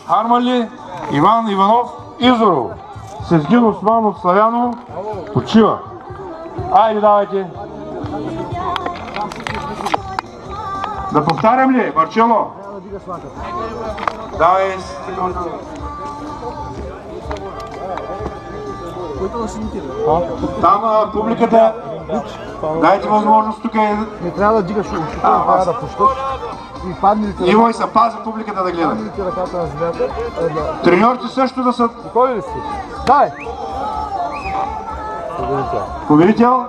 Хармали, Иван Иванов, Изоров. Сезгин Османов, Славянов, почива. Айде, давайте. Да повтарям ли, Марчело? Давай. Там публиката, дайте възможност тук е... Не трябва да дигаш ушите, трябва да пущаш. И падналите Ивой се пази публиката да гледа. ръката на земята. Треньорите също да са... Готови ли сте? Дай! Поверител.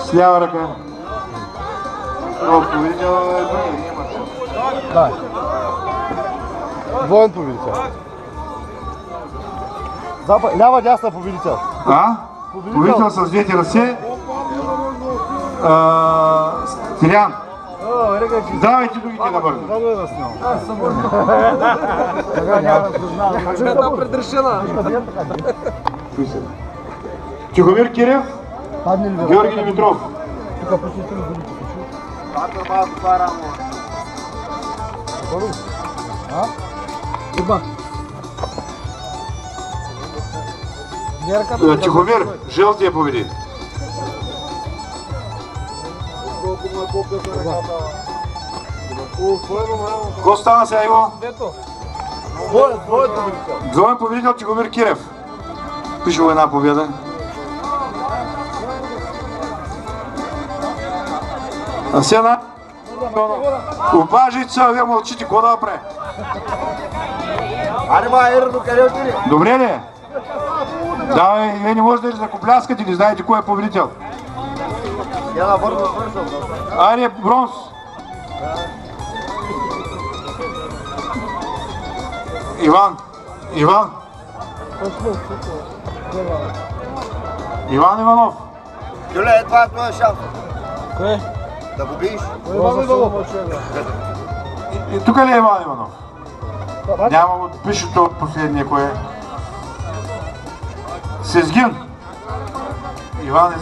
С лява ръка. Поверител е други. Дай. Двоен победител. Лява, дясна победител. Победител с двете ръце. Стилян. Давайте другите да бързо. Чета предрешена. Тихомир Кирев, Георги Димитров. Тихомир, жълтия победи. Какво стана сега, Иво? Двоен победител Тихомир Кирев. Пише една победа. А сега Опажица, вие мълчите, какво да направи? Добре ли? Давай, вие не можете да закопляскате, не знаете кой е победител. Айде, бронз. Иван. Иван Иванов. Юле, това е твоя шанс. Кое? Да го биеш. И тук ли е Иван Иванов? Няма го пише то последния кое е. Сезгин. Иван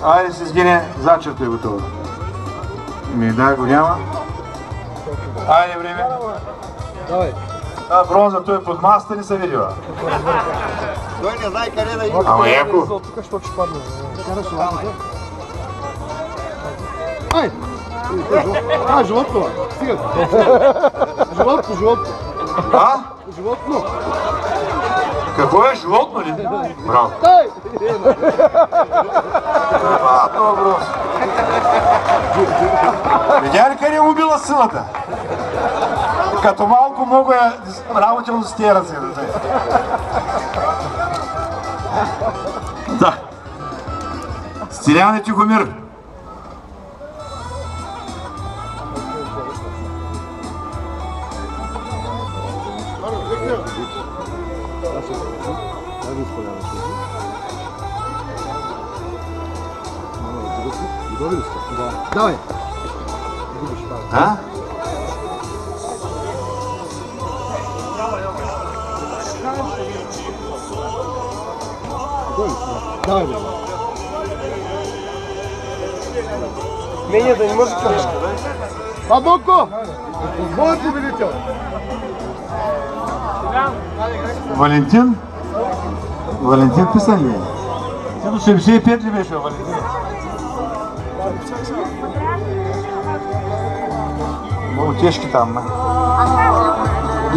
Айде Сезгине, зачерта е готова. Да, го няма. Айде време. Давай. Бронза, той под масата не се видела. Той не знае къде да иде. Ама яко. Тук що ще падне. Ай! Животно. Стига. Животно. Животно. Какво е? Животно ли? Браво. Дай! Това бронз. Видя ли къде му била силата? Като малко много е работил с тия ръце. Да. Стилян и Тихомир. Давай. А? Давай. Мене да не може кръжка. Бабоко! Твой победител. Валентин? Валентин писан ли е? До 75 ли беше Валентин? Много тежки там, ме.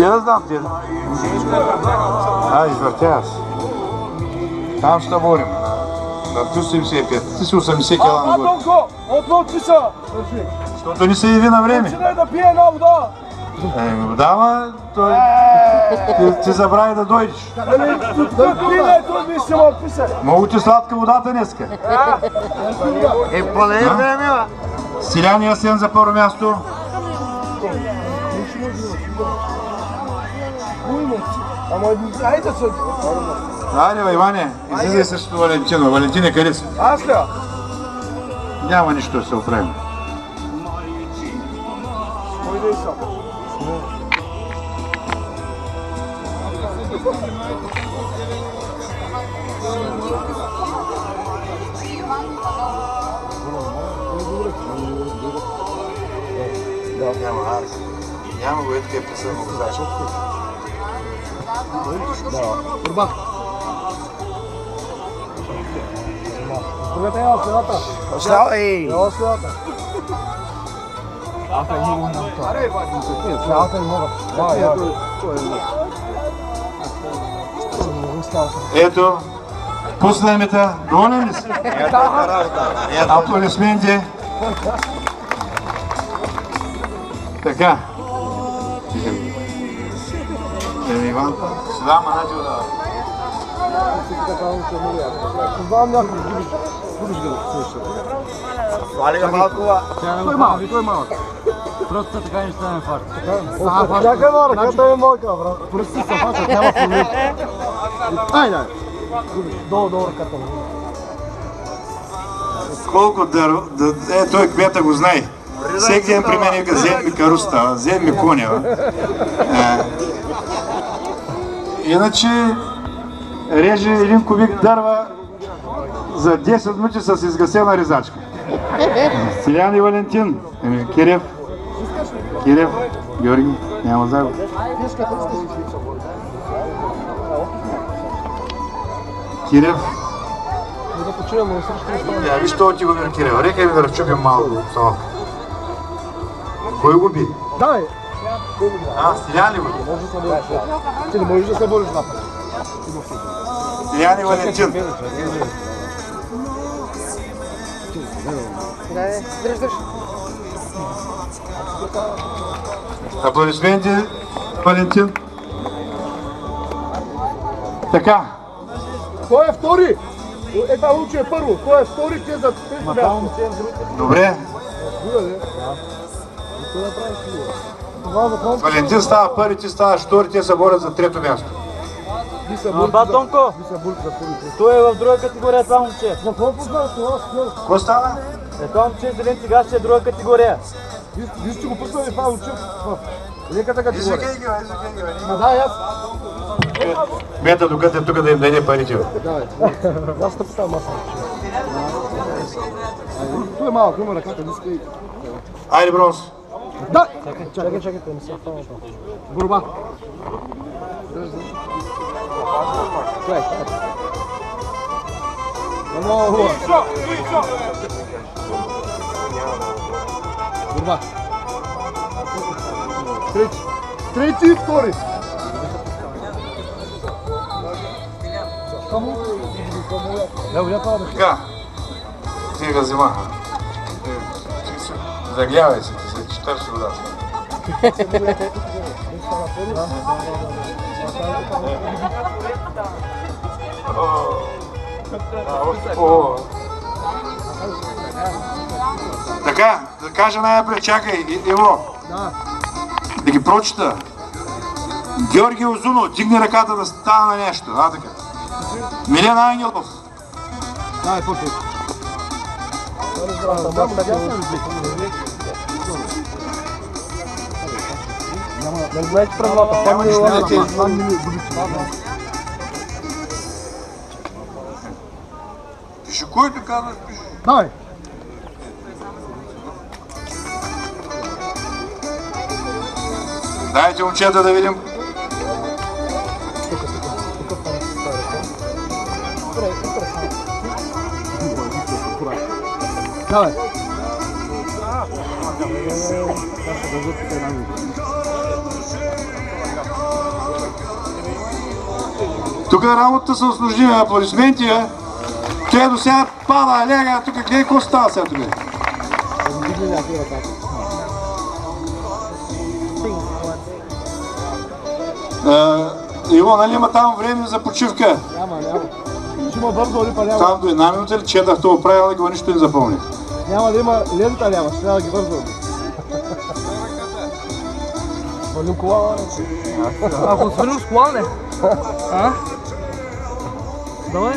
Я да знам те. Извъртя аз. Там ще борим. На плюс 75. Ти си 80 кила нагоре. Отводки са! Защото не се яви на време. Починай да пие една вода! Вода, ма, той... Ти забрави да дойдеш. Да пие, той ми ще му отписа. Много ти сладка водата днеска. Поне време, бе. Стилян и Асен за първо място. Ама айде се. Айде, бе, Иване, излизай срещу Валентино. Валентине, къде си? Аз ли? Няма нищо да се оправим. Ойде са. Няма го етке писано го заче. Борба. Другата е следата. Оставай! Ева следата. Следата е много. Ето, пусна мета. Доволен ли си? Аплодисменти. Така. Иван, сюда манати удава. Знам някой, будеш го слушай. Свали го малко, ба. Той е малък. Просто така не стане факт. Чакай, Мара, където е малка, брат. Просто се факът, няма проблем. Айде, долу ръката. Колко той кмета го знае. Всеки ден при мен вика, взем ми каруста, взем ми коня. Иначе реже един кубик дърва за 10 минути с изгасена резачка. Стилян и Валентин, Кирев, Георги, няма загуба. Кирев. Да починем, но срещу Виж това ти го бира Кирев, рекай ми да разчупим малко обстановка. Кой го би? Дай! Стилян ли го? Ти не можеш да се бориш напред. Стилян и Валентин. Аплодисменти, Валентин. Така. Кой е втори? Ета Лучо е първо. Кой е втори, те за трето място. Добре. Валентин става първи, ти ставаш втори, те се борят за трето място. Батонко, той е в друга категория, това момче. За какво познаваш това? Какво става? Това момче зелен цигар ще е друга категория. Вие сте го пуснали това Лучо в леката категория. Извикай ги, Ма да, аз. Мета докато е тук да им даде парите. Давай. Аз те питам маса. Той е малък, има ръката, диска и... Айде, бронз. Да! Чакай, не се фана това. Борба. Чакай. Много хубаво. Борба. Трети и втори. Така. Ти го взема. Заглявай се, ти се четаш водата. Така, да кажа най-напред, чакай, Иво. Да ги прочита. Георги Озунов, дигни ръката да става на нещо. Така. Милен Ангелов. Давай, почвай. Не знаете правилата. Пиши, който казваш, пиши. Давай. Дайте момчета да видим. Давай. Тук работата се осложни, аплодисменти, Те до сега пада, лега, тук гледай какво става сега тук. Иво, нали има там време за почивка? Няма. Ще има бързо ли па няма? Там до една минута ли четах това правилник, го нищо не запомня. Няма да има лента, няма, ще трябва да ги бързо. Свалим кола, Ако свалим с кола, не? Давай.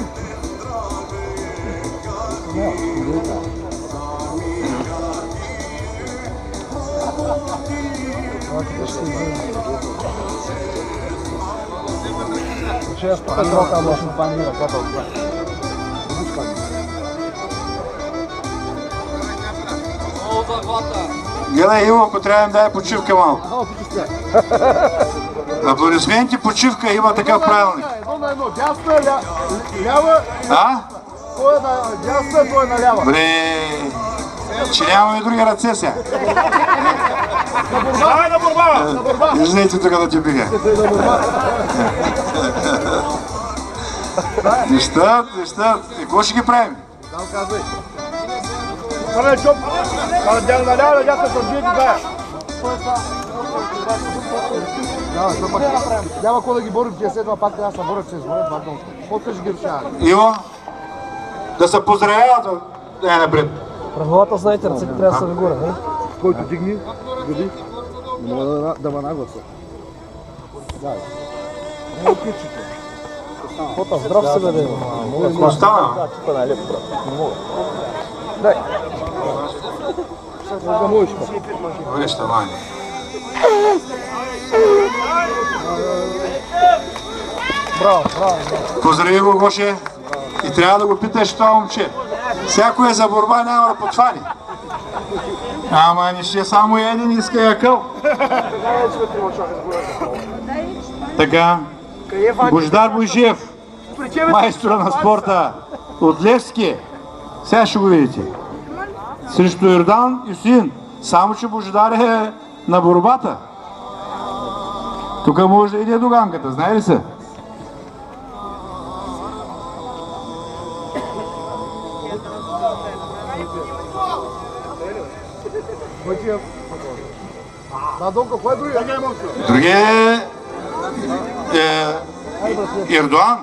Ще я спокойно малка мощно панира, като отбра. Гледай, Иво, ако трябва да им дай почивка малко. Аплодисменти, почивка, има такъв правилник. Едно на едно. Дясно е лява. А? Той е на дясно, той е на лява. Бре, че нямаме други ръце сега. Давай на борба! Излезте тук да ти бига. Неща. И какво ще ги правим? Там казвай. Това е чоп. На лява, дясно съм бие, това няма кой да ги борим, тия след това пак трябва да се борят, че изборят два дълго. Какво ще ги решава? Иво, да се поздравяват напред. Правилата знаете, ръцете трябва да са нагоре, не? Който дигни, годи. Не мога да ма нагласа. Дай. Не опичите. Хота, здрав се бе, Какво стана? тук на леп, брат. Не мога. Да можеш па. Добре, ще май. Браво. Поздрави го, Гоше. И трябва да го питаш това момче. Всяко е за борба, няма да подхвани. Ама не ще само един иска якъл. Така. Божидар Бойжиев, майстора на спорта от Левски. Сега ще го видите. Срещу Йордан Юсин. Само че Божидар е на борбата. Тук може да иде до ганката, знае ли се? Да, Донка, кой е други? Другия е Ердоан.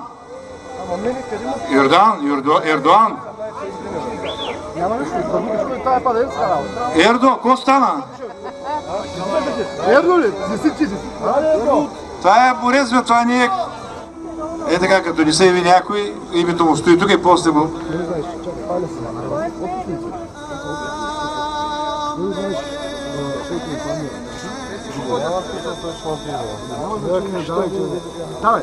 Ердоан. Няма нищо, това е паденска работа. Ердо, какво стана? Ердо ли? Си. Това е борец, бе, това не е... Е така, като не се яви някой, името му стои тук и после му... Не знаеш, чакай, паля се. Опитници. Не знаеш, шейки памир. Давай.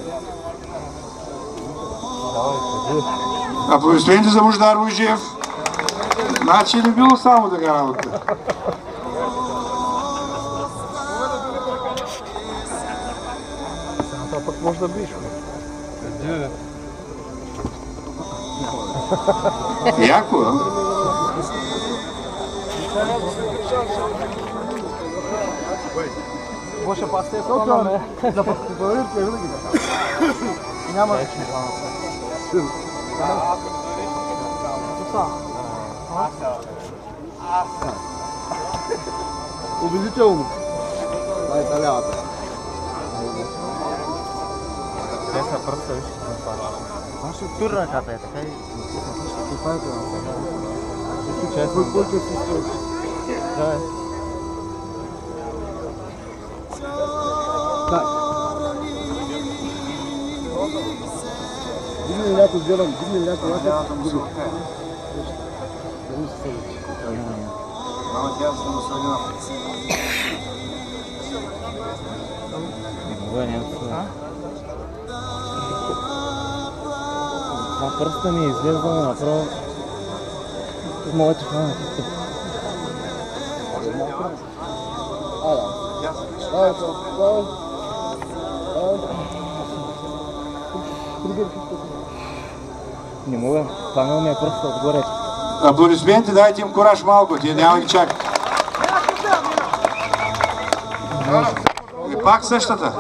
Аплодисменти за Божидар Бойжиев. Значи не било само така работа. Това пък може да биш. Яко, а? Гоше пасте е Колко слава, е? Да поговорим, че винаги да. Няма. Убедително. Дай та лявата. Десна пръста, виж. Тур ръката е, така и... Това е това. Честно. Кой е си стои? Да, Дай. Дигни ли някой гледам, дигни ли някой лака? Дигни. Дали се съди? Мама, тя се насъдина. това пръста ми изглежда направо. Мога ти хвана. Давай. Не мога, хванал ми е пръста отгоре. Аплодисменти, дайте им кораж малко, тия няма ги чакат. И пак същата.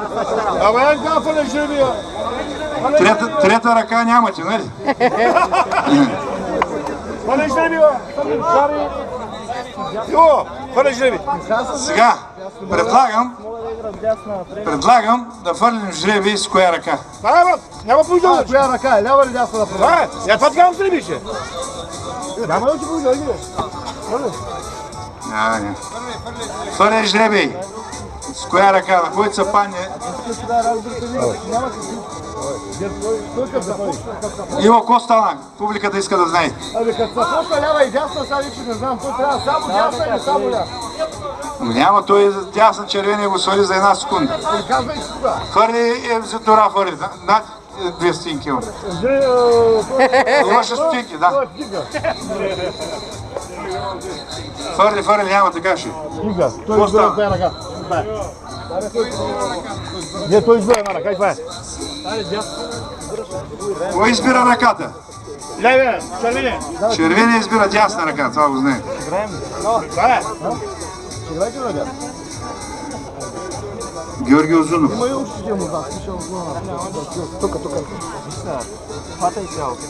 Абе, гафа не живия! Трета ръка нямате, нали? Хвали жреби, Шари! Йо, хвали жреби! Сега, предлагам да фърлим жреби с коя ръка. Няма поиджал! Коя ръка е? Лява или дясна да правя? Я това така жребише! Няма да ти поиджал, ги? Не. Фърли жреби. С коя ръка? На който се падне? Иво, какво стана? Публиката иска да знае. Абе, като се почна лява и дясна, сега вече не знам, той трябва само дясна или само лява? Няма, той дясна червения го свали за една секунда. Казвай си кога. Хвърли за тора, хвърли. 2 стотинки имам. Имаше стотинки, да. Фърли, няма така ще. Стига, той избира от една ръка. Не, той избира една ръка и това е. Кой избира ръката? Леве, червене. Червения избира дясна ръка, това го знае. Това е. Ще играйте на ръка. Георги Озунов. Има и ушите му, да, слушал глава. Тук. Хватай цялото.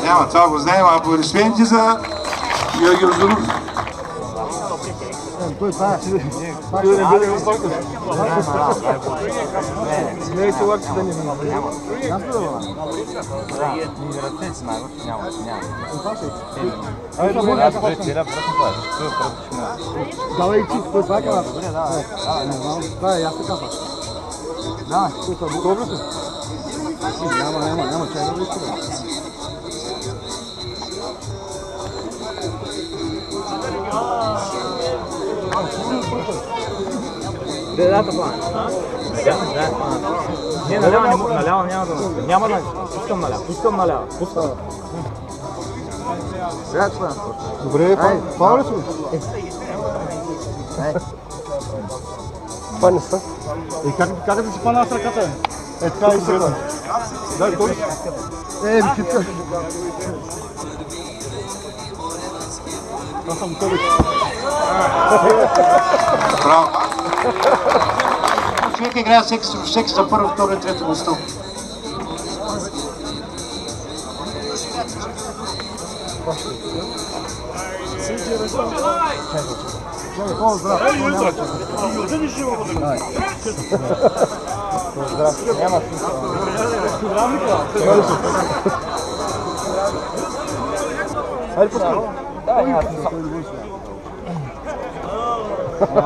Няма, това го знаем. Аплодисменти за Георги Озунов. Той това е. Не е човек, да не знам. Давай ти, той това е каза. Да, аз така казах. Да, добре се. Няма, чай да вижте. Дедата план. Не, наляво няма да носи. Няма да пускам наляво. Добре, това ли си? Това не са. Как да си пана с ръката? Е, така и сега. Дай, той. Викитка. Това съм тебе. Браво. Човек играе всеки за първо, второ и трето место.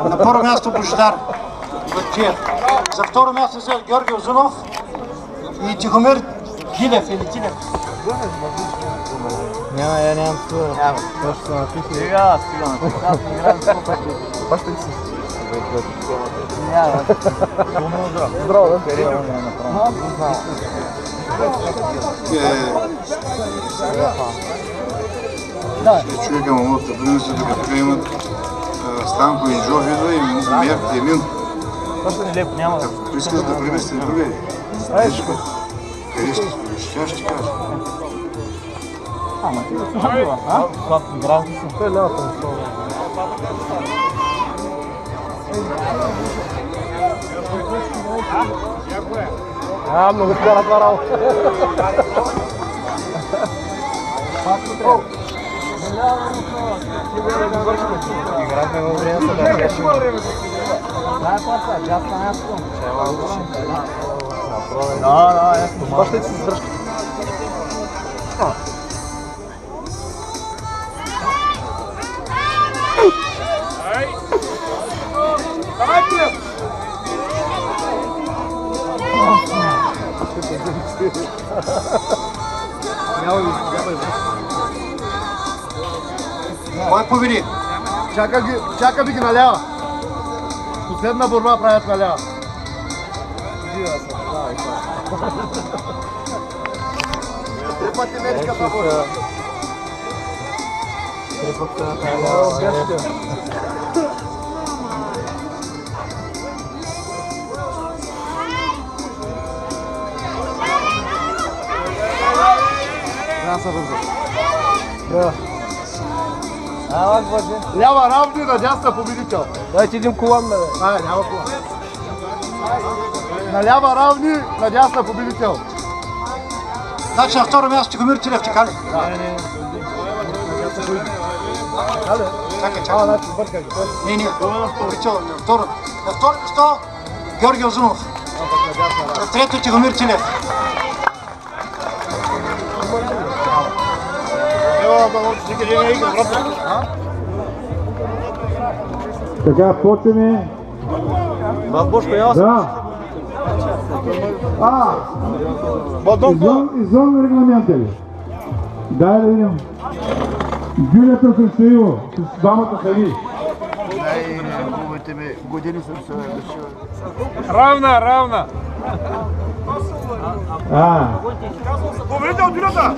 На първо място Божидар Бакчиев. За второ място за Георги Озунов и Тихомир Гилев или Тилев. Нямам това. Точно съм написал. Сега, аз не играм с по-пъти. Баща ли си? Няма. Здраво, да? Период не направо. Човека му могат да принесат да като имат Станко и Джофида и Мерк Емин. Точно не лепо, няма. Ако искаш да примести друга е. Къде ще кажа? Ама ти да си била, а? Слаб играл ли си? Той е лявата му става. Много скоро това работа. Играхме във време са да решим. Да, паса, джаста място. Да, ясно. Баща ти си дръжка. Кой победи? Чака ги налява. Последна борба правят налява. Три пъти мечка това борба. Лява равни, на дясна победител. Дайте един колан, бе. Няма колан. На лява равни, на дясна победител. Значи на второ място Тихомир Тилев, така ли? Чакай. Не. На второ място Георги Озунов. На трето Тихомир Тилев. Така, почваме. Бабушко, я Да. Извън регламента ли? Дай да видим. Гюлята срещу Иво, с двамата хави. Първите ми години съм се решил. Равна. Победител от дюната!